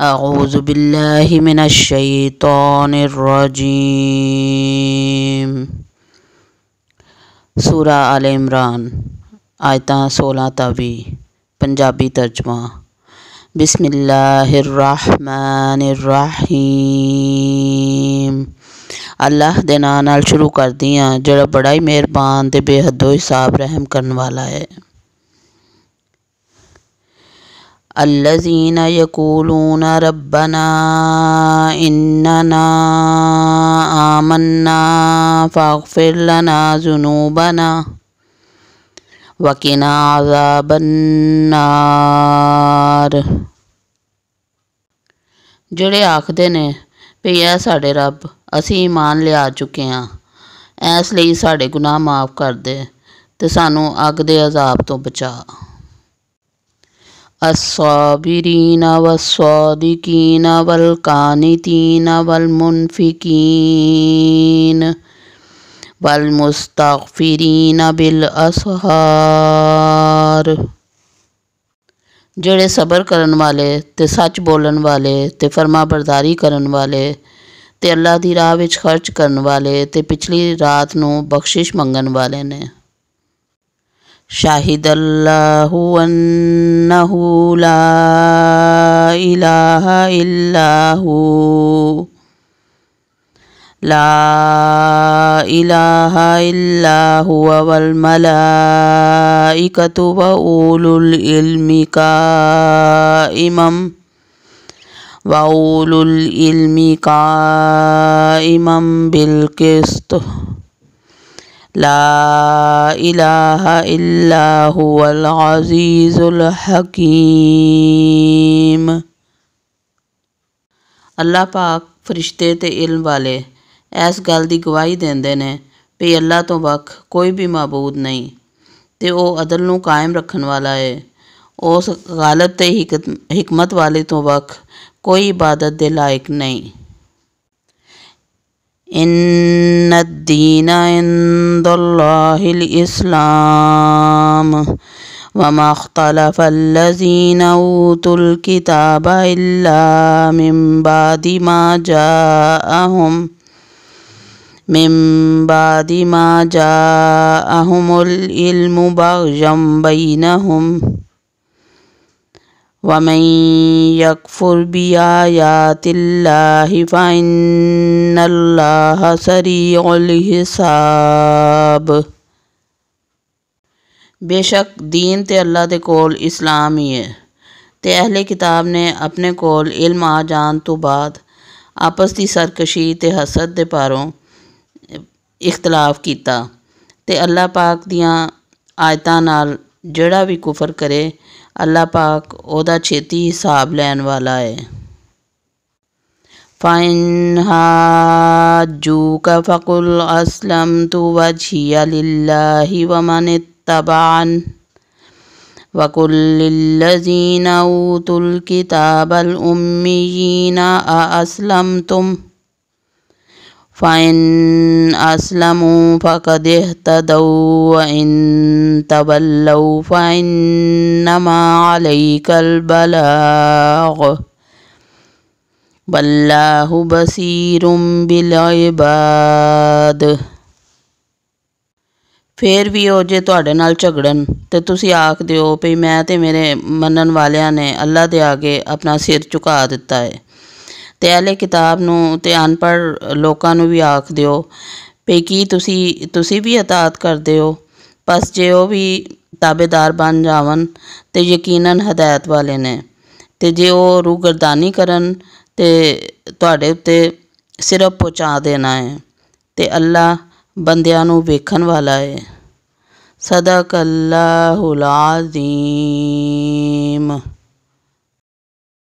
اعوذ باللہ من الشیطان الرجیم۔ سورہ آل عمران آیتاں 16 تا 20 پنجابی ترجمہ۔ بسم اللہ الرحمن الرحیم۔ اللہ دے ناں نال شروع کردی ہاں جڑا بڑا ہی مہربان تے بے حد و حساب رحم کرن والا ہے۔ الذین یقولون ربنا اننا آمنا فاغفر لنا ذنوبنا وقنا عذاب النار۔ جڑے آکھدے نے بھی اے ساڈے رب اسی ایمان لیا چکے ہاں، اس لئی ساڈے گناہ معاف کر دے تے سانوں اگ دے عذاب تو بچا۔ الصابرین والصادقین والقانتین والمنفقین والمستغفرین بالاسحار۔ جڑے صبر کرن والے تے سچ بولن والے تے فرما برداری کرن والے تے اللہ دی راہ وچ خرچ کرن والے تے پچھلی رات نوں بخشش منگن والے نے۔ شاہد اللہ انہ لا الہ الا ہو لا الہ الا ہو والملائکۃ واولو العلم قائما بالقسط لا الہ الا ہو العزیز الحکیم۔ اللہ پاک فرشتے تے علم والے اس گل دی گواہی دیندے نے بھی اللہ تو وکھ کوئی بھی معبود نہیں تے او عدل نوں قائم رکھن والا ہے۔ اس غالب تے حکمت والے تو وکھ کوئی عبادت دے لائق نہیں۔ ان الدین عند اللہ الاسلام وما اختلف الذین اوتوا الکتاب الا من بعد ما جاءہم العلم بغیا بینہم ومن یکفر بآیات اللہ فإن اللہ سریع الحساب۔ بے شک دین تے اللہ دے کول اسلام ہی ہے تے اہل کتاب نے اپنے کول علم آ جان تو بعد آپس دی سرکشی تے حسد دے پاروں اختلاف کیتا تے اللہ پاک دیاں آیتاں نال جڑا بھی کفر کرے اللہ پاک اودا چھیتی حساب لین والا ہے۔ فَإِنْ حَاجُّوكَ فَقُلْ أَسْلَمْتُ وَجْهِيَ لِلَّهِ وَمَنِ اتَّبَعَنِ وَقُلْ لِلَّذِينَ أُوتُوا الْكِتَابَ الْأُمِّيِّينَ أَأَسْلَمْتُمْ فَإِنْ أَسْلَمُوا فَقَدِ اهْتَدَوْا وَإِنْ تَوَلَّوْا فَإِنَّمَا عَلَيْكَ الْبَلَاغُ وَاللَّهُ بَصِيرٌ بِالْعِبَادِ۔ پھر بھی او جے تواڈے نال جھگڑن تے تسی آکھ دیو بھی میں تے میرے منن والیاں نے اللہ دے آگے اپنا سر جھکا دتا ہے تے اہل کتاب نوں تے ان پڑھ لوکاں نوں بھی آکھ دیو بھی کی تسی بھی اطاعت کردے ہو، پس جے او بھی تابع دار بن جاون تے یقیناً ہدایت والے نے تے جے او روگردانی کرن تے تواڈے اتے صرف پہنچا دینا ہے تے اللہ بندیاں نوں ویکھن والا ہے۔ صدق اللہ العظیم۔